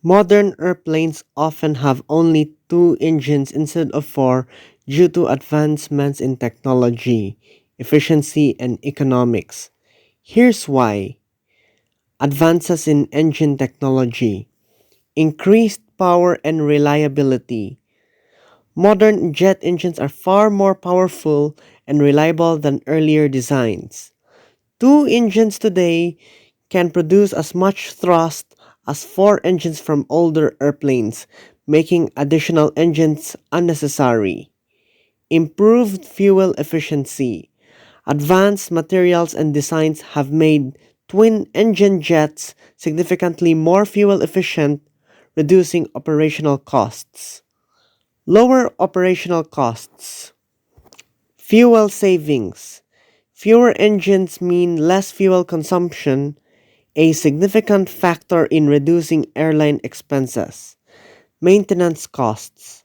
Modern airplanes often have only two engines instead of four due to advancements in technology, efficiency, and economics. Here's why: advances in engine technology, increased power and reliability. Modern jet engines are far more powerful and reliable than earlier designs. Two engines today can produce as much thrust as four engines from older airplanes, making additional engines unnecessary. Improved fuel efficiency. Advanced materials and designs have made twin engine jets significantly more fuel efficient, reducing operational costs. Lower operational costs. Fuel savings. Fewer engines mean less fuel consumption, a significant factor in reducing airline expenses. Maintenance costs.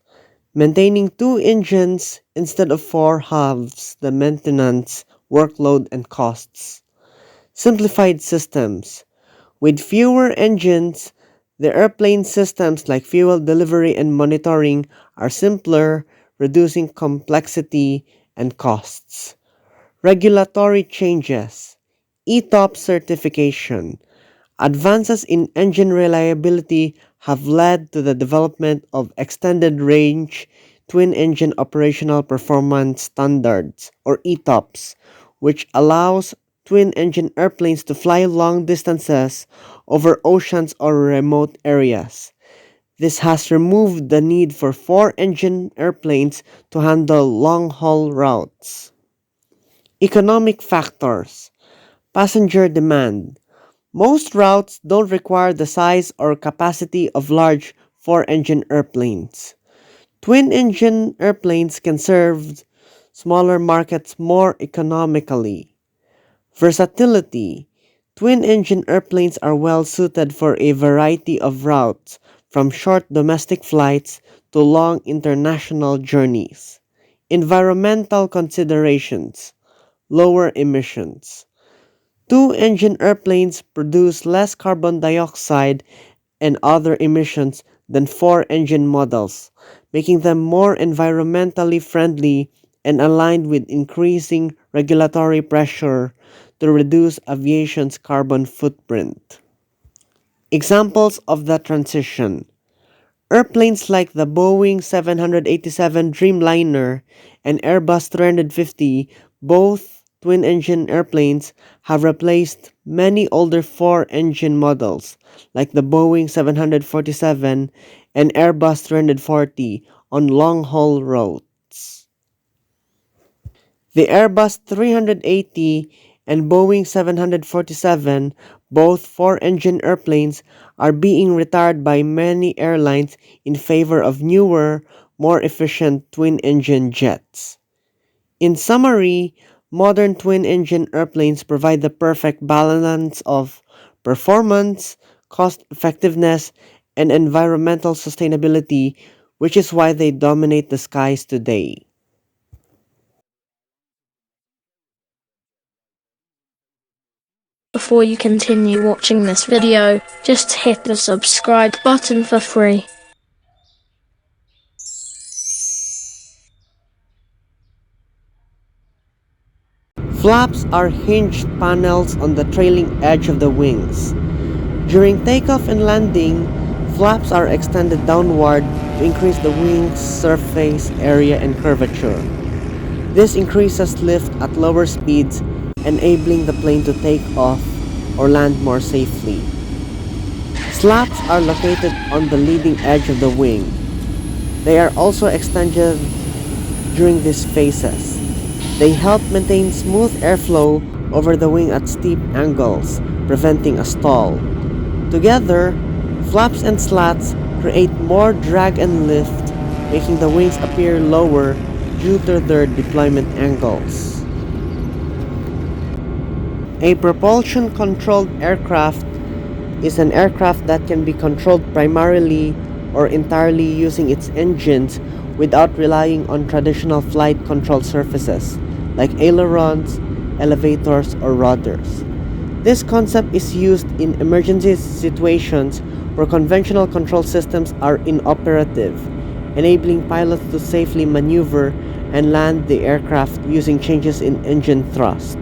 Maintaining two engines instead of four halves the maintenance workload and costs. Simplified systems. With fewer engines, the airplane systems like fuel delivery and monitoring are simpler, reducing complexity and costs. Regulatory changes. ETOPS certification. Advances in engine reliability have led to the development of extended range twin engine operational performance standards or ETOPS, which allows twin engine airplanes to fly long distances over oceans or remote areas. This has removed the need for four engine airplanes to handle long haul routes. Economic factors. Passenger demand. Most routes don't require the size or capacity of large four-engine airplanes. Twin-engine airplanes can serve smaller markets more economically. Versatility. Twin-engine airplanes are well suited for a variety of routes, from short domestic flights to long international journeys. Environmental considerations. Lower emissions. Two-engine airplanes produce less carbon dioxide and other emissions than four-engine models, making them more environmentally friendly and aligned with increasing regulatory pressure to reduce aviation's carbon footprint. Examples of the transition. Airplanes like the Boeing 787 Dreamliner and Airbus 350, both twin-engine airplanes, have replaced many older four-engine models like the Boeing 747 and Airbus 340 on long-haul routes. The Airbus 380 and Boeing 747, both four-engine airplanes, are being retired by many airlines in favor of newer, more efficient twin-engine jets. In summary, modern twin-engine airplanes provide the perfect balance of performance, cost effectiveness, and environmental sustainability, which is why they dominate the skies today. Before you continue watching this video, just hit the subscribe button for free. Flaps are hinged panels on the trailing edge of the wings. During takeoff and landing, flaps are extended downward to increase the wing's surface area and curvature. This increases lift at lower speeds, enabling the plane to take off or land more safely. Slats are located on the leading edge of the wing. They are also extended during these phases. They help maintain smooth airflow over the wing at steep angles, preventing a stall. Together, flaps and slats create more drag and lift, making the wings appear lower due to their deployment angles. A propulsion-controlled aircraft is an aircraft that can be controlled primarily or entirely using its engines without relying on traditional flight control surfaces like ailerons, elevators, or rudders. This concept is used in emergency situations where conventional control systems are inoperative, enabling pilots to safely maneuver and land the aircraft using changes in engine thrust.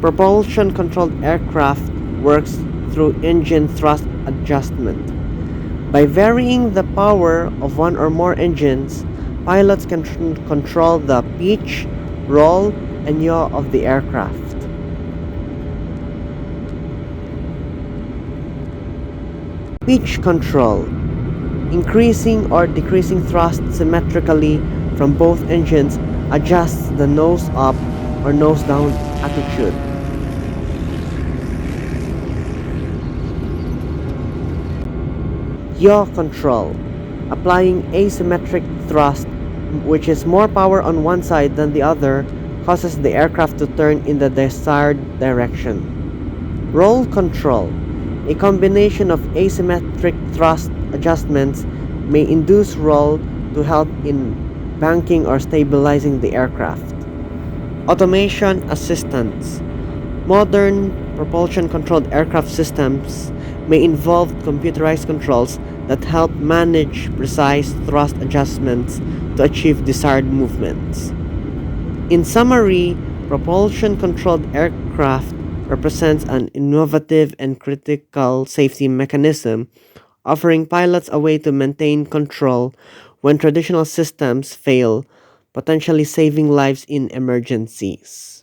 Propulsion controlled aircraft works through engine thrust adjustment. By varying the power of one or more engines, pilots can control the pitch, roll, and yaw of the aircraft. Pitch control, increasing or decreasing thrust symmetrically from both engines, adjusts the nose up or nose down attitude. Yaw control, applying asymmetric thrust, which is more power on one side than the other, causes the aircraft to turn in the desired direction. Roll control, a combination of asymmetric thrust adjustments, may induce roll to help in banking or stabilizing the aircraft. Automation assistance. Modern propulsion-controlled aircraft systems may involve computerized controls that help manage precise thrust adjustments to achieve desired movements. In summary, propulsion-controlled aircraft represents an innovative and critical safety mechanism, offering pilots a way to maintain control when traditional systems fail, potentially saving lives in emergencies.